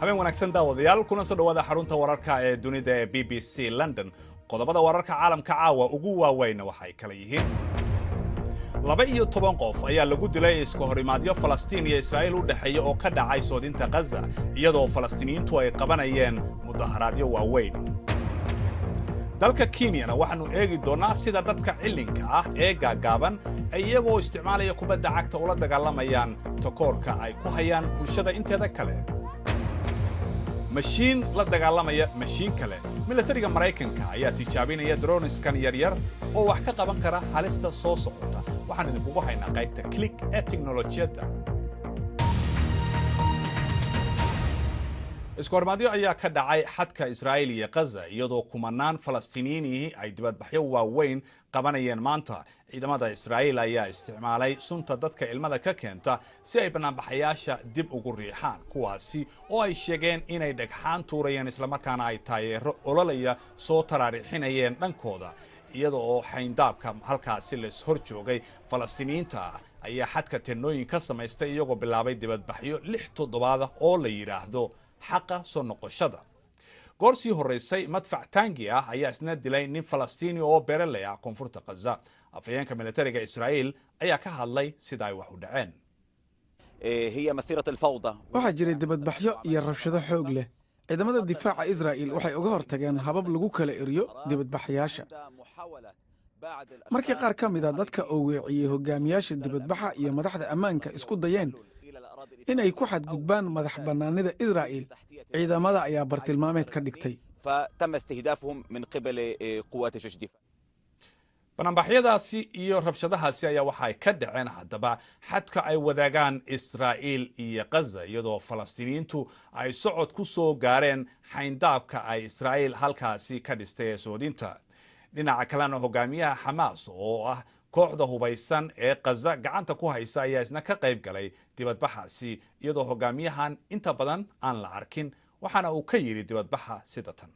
habeen wanaagsan daawadayaal kuna soo dhawaada xarunta wararka ee dunida ee BBC London qodobada wararka caalamka caawa ugu waaweyn waxay kala yihiin 12 qof ayaa lagu dilay iska horimaadyo Falastiin iyo Israa'iil u dhaxeeya oo ka dhacay soodinta Gaza iyadoo Falastiiniyiintu ay qabanayeen mudaharaadyo waaweyn dalka Kenya waxaanu eegi doonaa sida dadka cilinka ah ee gaagaaban ay iyagoo isticmaalaya kubadda cagta ula dagaalamayaan takoorka ay ku hayaan bulshada inteeda kale mashiin la dagaalamaya mashiin kale militariga Mareykanka ayaa tijaabinaya droneskan yaryar oo wax ka qaban kara halista soo socota waxaan idinku haynaa qaybta click ee teknolojiyadda isku hormaadyo ayaa ka dhacay xadka Israa'iil iyo Gaza iyadoo kumanaan Falastiiniyiin ay dibadbaxyo waaweyn qabanayeen maanta ciidamada Israa'iil ayaa isticmaalay sunta dadka ilmada ka keenta si ay banaanbaxayaasha dib ugu riixaan kuwaasi oo ay sheegeen inay dhagxaan tuurayeen isla markaana ay taageero ololaya soo taraarixinayeen dhankooda iyadoo xayndaabka halkaasi la hor joogay Falastiiniyiinta ayaa xadka tenooyin ka samaystay iyagoo bilaabay dibadbaxyo 6 toddobaad oo la yiraahdo xaqa soo noqoshada goorsii horeysay madfac taangi ah ayaa isna dilay nin Falastiini oo beeraley ah koonfurta Gaza afayeenka militariga Israa'iil ayaa ka hadlay sida ay wax u dhaceen waxaa jiray dibadbaxyo iyo rabshado xoog leh ciidamada difaaca Israa'iil waxay uga hortageen habab lagu kala eriyo dibadbaxayaasha markii qaar ka mid ah dadka oo weeciyay hogaamiyaasha dibadbaxa iyo madaxda ammaanka isku dayeen in ay ku xadgudbaan madax bannaanida Israa'iil ciidamada ayaa bartilmaameed ka dhigtay banaanbaxyadaasi iyo rabshadahaasi ayaa waxay ka dhaceen haddaba xadka ay wadaagaan Israa'iil iyo Gaza iyadoo Falastiiniyiintu ay socod ku soo gaareen xayndaabka ay Israa'iil halkaasi ka dhistay soodinta dhinaca kalena hogaamiyaha Hamas oo ah kooxda hubaysan ee Gaza gacanta ku haysa ayaa isna ka qayb galay dibadbaxaasi iyadoo hogaamiyahan inta badan aan la arkin waxaana uu ka yiri dibadbaxa sidatan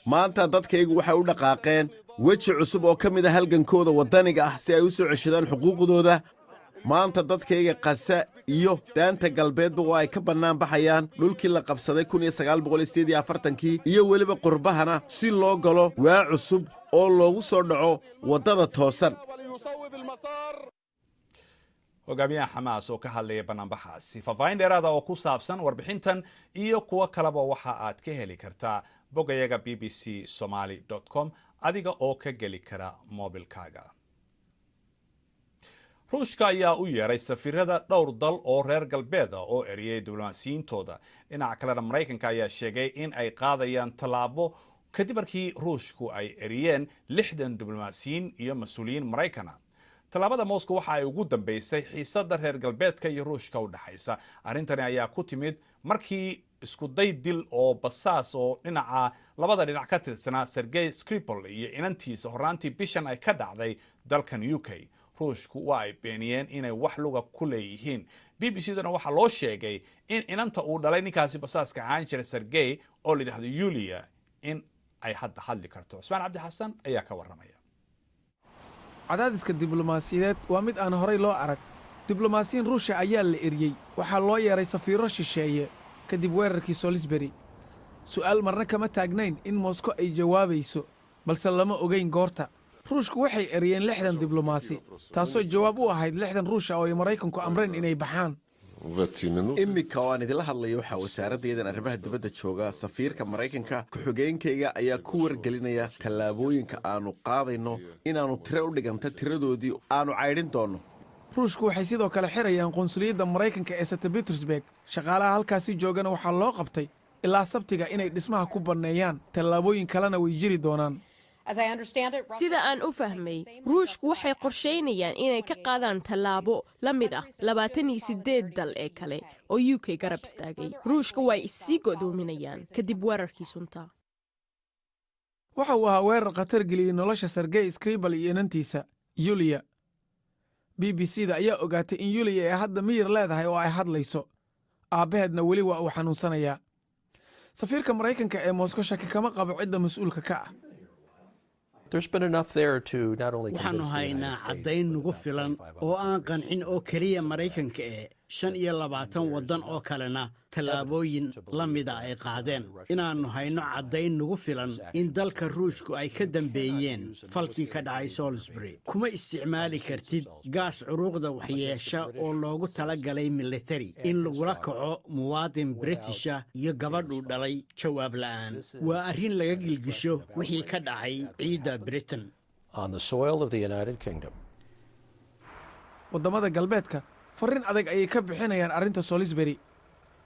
maanta dadkaygu waxay u dhaqaaqeen weji cusub oo ka mid ah halgankooda wadaniga ah si ay u soo ceshadaan xuquuqdooda maanta dadkayga Gaza iyo daanta galbeedba waa ay ka bannaan baxayaan dhulkii la qabsaday 1948kii iyo weliba qurbahana si loo galo waa cusub oo loogu soo dhaco wadada toosan hogaamiyaha Hamas oo ka hadlaya banaanbaxaasi faafayn dheeraada oo ku saabsan warbixintan iyo kuwa kaleba waxa aad ka heli kartaa bogayaga bbcsomali.com adiga oo ka geli kara mobilkaaga ruushka ayaa u yeeray safiirada dhowr dal oo reer galbeed ah oo eriyay diblomaasiyiintooda dhinaca kalena Mareykanka ayaa sheegay in ay qaadayaan talaabo kadib markii ruushku ay eriyeen 60 diblomaasiyiin iyo mas'uuliyiin Mareykan talaabada Moscow waxa ay ugu dambeysay xiisada reer galbeedka iyo ruushka u dhaxaysa arintani ayaa ku timid markii isku day dil oo basaas oo dhinaca labada dhinac ka tirsanaa Sergey Skripal iyo inantiisa horaantii bishan ay ka dhacday dalkan UK ruushku waa ay beeniyeen inay wax luga ku leeyihiin BBC-dana waxa loo sheegay in inanta uu dhalay ninkaasi basaaska aan jira Sergey oo la yiraahdo Yulia in ay hadda hadli karto Usmaan Cabdi Xasan ayaa ka waramaya cadaadiska diblomaasiyadeed waa mid aan horay loo arag diblomaasiyiin Ruushya ayaa la eriyay waxaa loo yeeray safiiro shisheeye kadib weerarkii Salisbury su'aal marna kama taagnayn in Moscow ay jawaabayso balse lama ogeyn goorta ruushku waxay eriyeen 60 diblomaasi taasoo jawaab u ahayd 60 Ruush oo ay Mareykanku amreen inay baxaan imika waan idila hadlayo waxa wasaaraddeedan arrimaha dibadda jooga safiirka Mareykanka ku-xigeenkayga ayaa ku wargelinaya tallaabooyinka aanu qaadayno inaanu tiro u dhiganta tiradoodii aanu caydhin doono ruushku waxay sidoo kale xirayaan qunsuliyadda Mareykanka ee St. Petersburg shaqaalaha halkaasi joogana waxaa loo qabtay ilaa Sabtiga inay dhismaha ku banneeyaan tallaabooyin kalena way jiri doonaan sida aan u fahmay ruushku waxay qorsheynayaan inay ka qaadaan tallaabo la mid ah 28 dal ee kale oo UK garab istaagay ruushka way isii godoominayaan kadib weerarkii sunta waxa uu ahaa weerar khatar geliyay nolosha Sergey Skripal iyo inantiisa Yulia BBC-da ayaa ogaatay in Yulia ay hadda miyir leedahay oo ay hadlayso aabbaheedna weli waa uu xanuunsanayaa safiirka Maraykanka ee Moscow shaki kama qabo cidda mas'uulka ka ah waxaanu haynaa caddayn nagu filan oo aan qancin oo keliya Maraykanka ee 25 waddan oo kalena tallaabooyin la mida ay qaadeen inaannu hayno caddayn nagu filan in dalka Ruushku ay ka dambeeyeen falkii ka dhacay Salisbury kuma isticmaali kartid gaas curuqda waxyeesha oo loogu talagalay military in lagula kaco muwaadin Britisha iyo gabadhu dhalay jawaab la'aan waa arrin laga gilgisho wixii ka dhacay ciidda Britain on the soil of the United Kingdom. Wadamada galbeedka fariin adag ayay ka bixinayaan arrinta Salisbury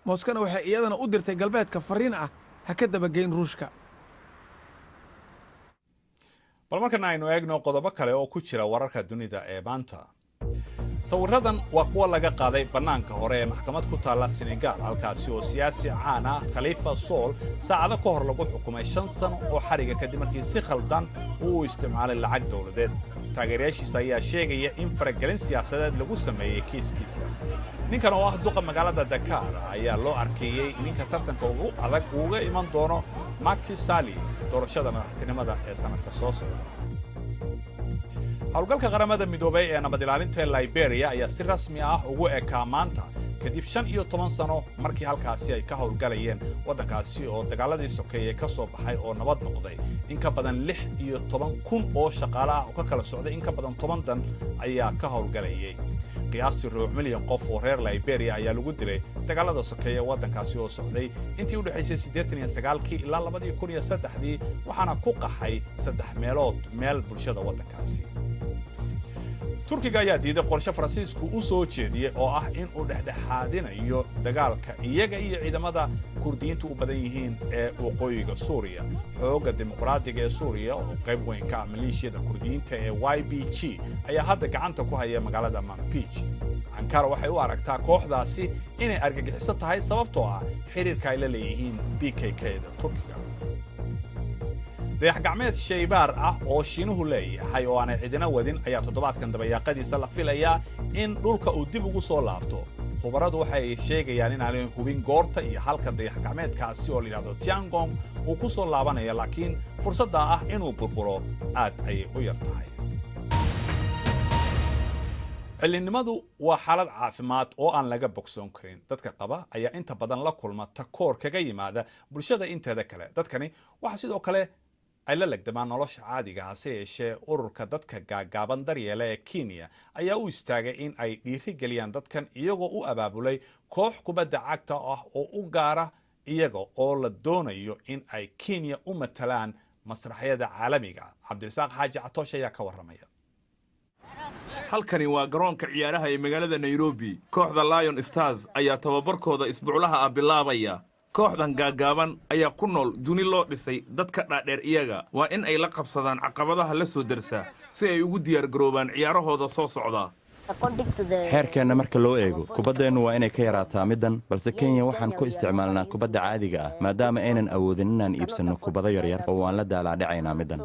Moskana waxay iyadana u dirtay galbeedka fariin ah ha ka dabageyn Ruushka bal markan aynu eegno qodobo kale oo ku jira wararka dunida ee maanta sawiradan waa kuwa laga qaaday bannaanka hore ee maxkamad ku taala Senegal halkaasi oo siyaasi caan ah Khalifa Sall saacado ka hor lagu xukumay 5 sano oo xariga kadib markii si khaldan uu isticmaalay lacag dawladeed taageerayaashiisa ayaa sheegaya in faragelin siyaasadeed lagu sameeyay kiiskiisa ninkan oo ah duqa magaalada Dakar ayaa loo arkayay ninka tartanka ugu adag uga iman doono Macky Sall doorashada madaxtinimada ee sanadka soo socda hawlgalka qaramada midoobay ee nabad ilaalinta Liberia ayaa si rasmi ah ugu ekaa maanta kadib 15 sano markii halkaasi ay ka hawlgalayeen wadankaasi oo dagaaladii sokeeyay ka soo baxay oo nabad noqday in ka badan 16,000 oo shaqaale ah oo ka kala socday in ka badan 10 dan ayaa ka hawlgalayay qiyaastii 1 milyan qof oo reer Liberia ayaa lagu dilay dagaalada sokeeyay wadankaasi oo socday intii u dhaxaysay 89 ilaa 2003 waxaana ku qaxay 3 meelood meel bulshada wadankaasi Turkiga ayaa diiday qorshe Faransiisku u soo jeediyay oo ah in uu dhexdhexaadinayo dagaalka iyaga iyo ciidamada Kurdiyiintu u badan yihiin ee waqooyiga Suuriya xoogga dimuqraadiga ee Suuriya oo qayb weyn ka ah maleeshiyada Kurdiyiinta ee YPG ayaa hadda gacanta ku haya magaalada Manbij Ankara waxay u aragtaa kooxdaasi inay argagixiso tahay sababtoo ah xiriirka ay la leeyihiin PKK-da Turkiga dayax gacmeed shaybaar ah oo Shiinuhu leeyahay oo aanay cidina wadin ayaa toddobaadkan dabayaaqadiisa la filayaa in dhulka uu dib ugu soo laabto khubaradu waxay sheegayaan in aanay hubin goorta iyo halka dayax gacmeedkaasi oo la yiraahdo Tiangong uu ku soo laabanayo laakiin fursadda ah inuu burburo aad ay u yar tahay cilinimadu waa xaalad caafimaad oo aan laga bogsoon karin dadka qaba ayaa inta badan la kulma takoor kaga yimaada bulshada inteeda kale dadkani waxa sidoo kale ay la legdamaan nolosha caadiga ah yeeshee ururka dadka gaagaaban daryeela ee Kenya ayaa u istaagay in ay dhiiri geliyaan dadkan iyagoo u abaabulay koox kubadda cagta ah oo u gaara iyaga oo la doonayo in ay Kenya u matalaan masraxyada caalamiga Cabdirasaaq Xaaji Catoosh ayaa ka waramaya halkani waa garoonka ciyaaraha ee magaalada Nairobi kooxda Lion Stars ayaa tababarkooda isbuuclaha ah bilaabaya kooxdan gaagaaban ayaa ku nool duni loo dhisay dadka dhaadheer iyaga waa in ay la qabsadaan caqabadaha la soo darsa si ay ugu diyaar garoobaan ciyaarahooda soo socda heerkeenna marka loo eego kubaddeennu waa inay ka yaraataa middan balse Kenya waxaan ku isticmaalnaa kubadda caadiga ah maadaama aynan awoodin inaan iibsanno kubadda yaryar oo waan la daalaadhacaynaa middan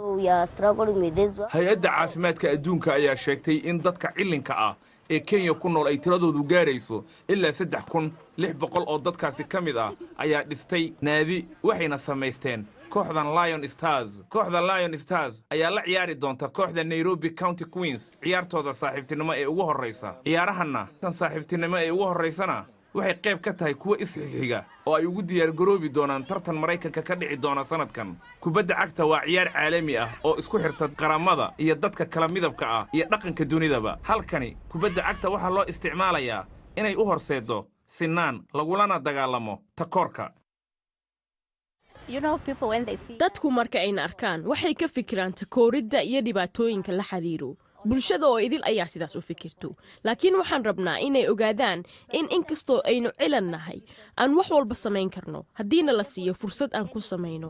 hay-adda caafimaadka adduunka ayaa sheegtay in dadka cilinka ah ee Kenya ku nool ay tiradoodu gaarayso ilaa 3,600 oo dadkaasi ka mid ah ayaa dhistay naadi waxayna samaysteen kooxdan Lion Stars kooxda Lion Stars ayaa la ciyaari doonta kooxda Nairobi County Queens ciyaartooda saaxiibtinimo ee ugu horeysa ciyaarahanna tan saaxiibtinimo ee ugu horeysana waxay qayb ka tahay kuwa isxixiga oo ay ugu diyaar garoobi doonaan tartan Mareykanka ka dhici doona sanadkan kubadda cagta waa ciyaar caalami ah oo isku xirta qaramada iyo dadka kala midabka ah iyo dhaqanka dunidaba halkani kubadda cagta waxa loo isticmaalayaa inay u horseedo sinaan lagulana dagaalamo takoorka dadku marka ayna arkaan waxay ka fikiraan takooridda iyo dhibaatooyinka la xiriiro bulshada oo idil ayaa sidaas u fikirto laakiin waxaan rabnaa inay ogaadaan in inkastoo aynu cilan nahay aan wax walba samayn karno haddiina la siiyo fursad aan ku samayno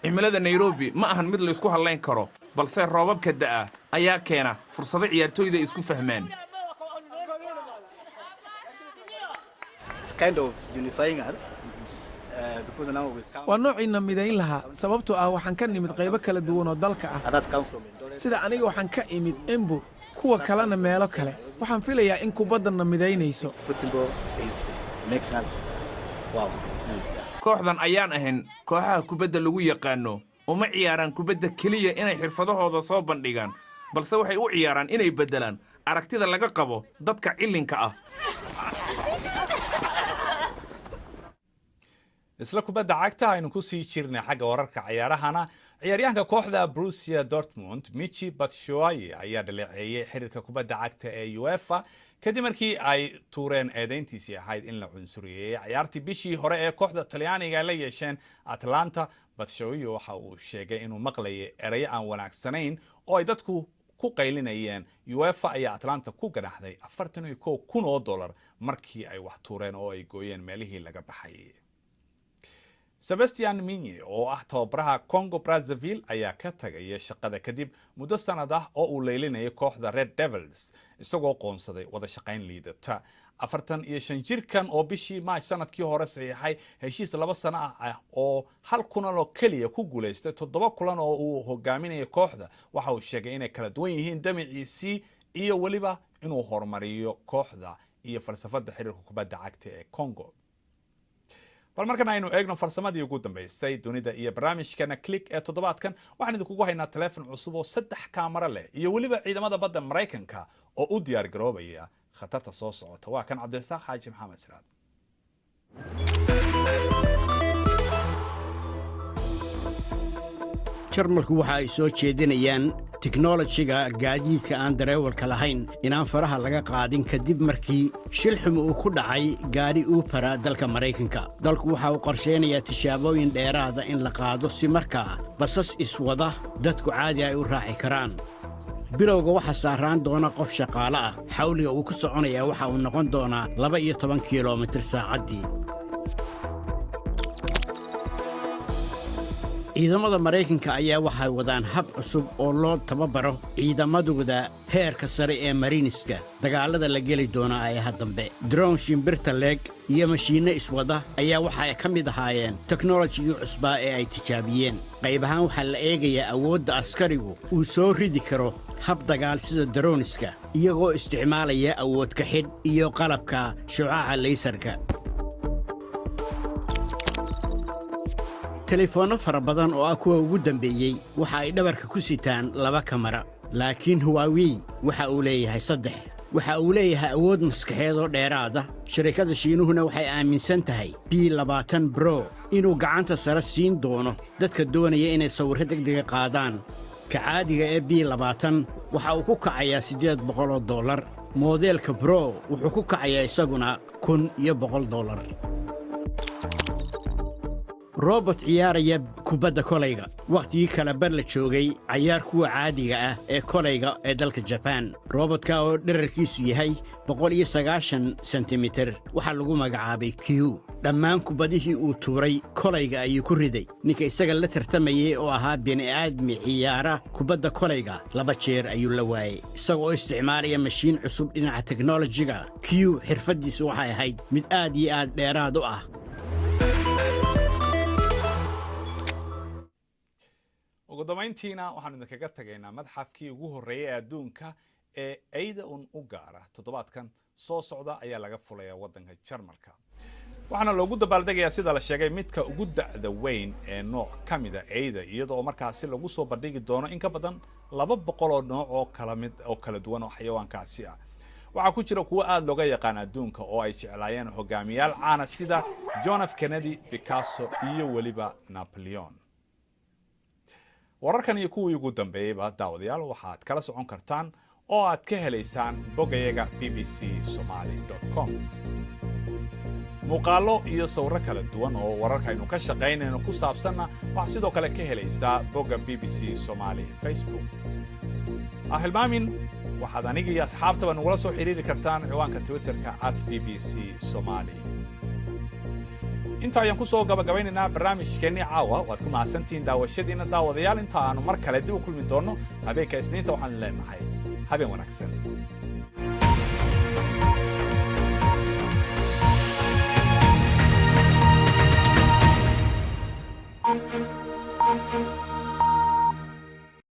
cimilada Nairobi ma ahan mid la isku halayn karo balse roobabka da'a ayaa keena fursado ciyaartooyda isku fahmaan waa noociina midayn lahaa sababtoo ah waxaan ka nimid qaybo kala duwan oo dalka ah sida aniga waxaan ka imid Embu kuwa kalena meelo kale. Waxaan filayaa in kubaddanna midaynayso. kooxdan ayaan ahayn kooxaha kubadda lagu yaqaano uma ciyaaraan kubadda keliya inay xirfadahooda soo bandhigaan balse waxay u ciyaaraan inay beddelaan aragtida laga qabo dadka cilinka ah. isla kubadda cagta aynu ku sii jirnay xagga wararka ciyaarahana ciyaaryahanka kooxda Borussia Dortmund Michy Batshuayi ayaa dhaleeceeyay xiriirka kubadda cagta ee UEFA kadib markii ay tuureen eedayntiisii ahayd in la cunsuriyeeyay ciyaartii bishii hore ee kooxda Talyaaniga la yeesheen Atlanta. Batshuayi waxa uu sheegay inuu maqlayay erayo aan wanaagsanayn oo ay dadku ku qaylinayeen. UEFA ayaa Atlanta ku ganaxday $41,000 markii ay wax tuureen oo ay gooyeen meelihii laga baxay. Sebastian Minye oo ah tababaraha Congo Brazzaville ayaa ka tagay shaqada kadib muddo sanad ah oo uu leelinayay kooxda Red Devils isagoo qoonsaday wada shaqayn liidata. 45 jirkan oo bishii March sanadkii hore saxiixay heshiis 2 sano ah oo 1 kulan oo kaliya ku guuleystay 7 kulan oo uu hogaaminayay kooxda waxa uu sheegay inay kala duwan yihiin damaciisii iyo waliba inuu horumariyo kooxda iyo falsafada xiriirka kubadda cagta ee Congo. bal markan aynu eegno farsamadii ugu dambeysay dunida iyo barnaamijkana click ee toddobaadkan waxaan idinku haynaa telefoon cusub oo 3 kaamara leh iyo waliba ciidamada badda Mareykanka oo u diyaar garoobaya khatarta soo socota. waa kan Cabdirasaaq Xaaji Maxamed Siraad. jarmalku waxa ay soo jeedinayaan tiknoolajiga gaadiidka aan dareewalka lahayn inaan faraha laga qaadin kadib markii shil xum uu ku dhacay gaari Uber dalka Mareykanka. dalku waxa uu qorsheynayaa tijaabooyin dheeraada in la qaado si markaa basas iswada dadku caadi ay u raaci karaan. bilowga waxa saaraan doona qof shaqaale ah. xawliga uu ku soconaya waxa uu noqon doonaa 12 kiiloomitir saacaddii. ciidamada Mareykanka ayaa waxay wadaan hab cusub oo loo tababaro ciidamadooda heerka sare ee Mariniska dagaalada la geli doona ay dambe. drone shimbirta leeg iyo mashiinno iswada ayaa waxa ka mid ahaayeen teknoolojiyada cusub ee ay tijaabiyeen. qayb ahaan waxa la eegayaa awoodda askarigu uu soo ridi karo hab dagaal sida droniska iyagoo isticmaalaya awood ka xidh iyo qalabka shucaaca laysarka. telefoonno fara badan oo ah kuwa ugu dambeeyey waxa ay dhabarka ku sitaan 2 kamera laakiin Huawei waxa uu leeyahay 3. waxa uu leeyahay awood maskaxeed oo dheeraad ah. shirkadda Shiinuhuna waxay aaminsan tahay P20 Pro inuu gacanta sare siin doono dadka doonaya inay sawirro degdeg qaadaan. ka caadiga ee P20 waxa uu ku kacayaa $800. moodeelka Pro wuxuu ku kacayaa isaguna $1,100. robot ciyaaraya kubadda kolayga waqtigii kala bar la joogay ciyaar kuwa caadiga ah ee kolayga ee dalka Japan. robotka oo dhererkiisu yahay 190 sentimitir waxa lagu magacaabay Q. dhammaan kubadihii uu tuuray kolayga ayuu ku riday. ninka isaga la tartamayay oo ahaa bini'aadmi ciyaara kubadda kolayga 2 jeer ayuu la waayay isagoo isticmaalaya mashiin cusub dhinaca teknoolojiga. Q xirfadiisu waxay ahayd mid aad iyo aad dheeraad u ah. ugu dambeyntiina waxaan idinkaga tagaynaa madxafkii ugu horreeyay adduunka ee ayda u gaara. toddobaadkan soo socda ayaa laga fulayaa waddanka Jarmalka. waxaana loogu dabaaldegayaa sida la sheegay midka ugu da'da weyn ee nooc ka mid ah ayda iyadoo markaasi lagu soo bandhigi doono in ka badan 200 oo nooc oo kala duwan oo xayawaankaasi ah. waxaa ku jira kuwa aad looga yaqaan adduunka oo ay jeclaayeen hogaamiyaal caan ah sida John F. Kennedy, Picasso iyo waliba Napoleon. wararkan iyo kuwii ugu dambeeyayba daawadayaal waxaad kala socon kartaan oo aad ka helaysaan bogayaga bbcsomali.com. muuqaallo iyo sawirro kala duwan oo wararkaynu ka shaqaynayno ku saabsanna waxaad sidoo kale ka helaysaa bogga BBC Somali Facebook. hilmaamin waxaad aniga iyo asxaabtaba nagula soo xiriiri kartaan ciwaanka Twitterka @bbcsomali. inta ayaan ku soo gabagabaynaynaa barnaamijkeennii caawa. waad ku mahadsantihiin daawashadiina daawadayaal. inta aanu mar kale dib u kulmi doonno habeenka Isniinta waxaan leenahay habeen wanaagsan.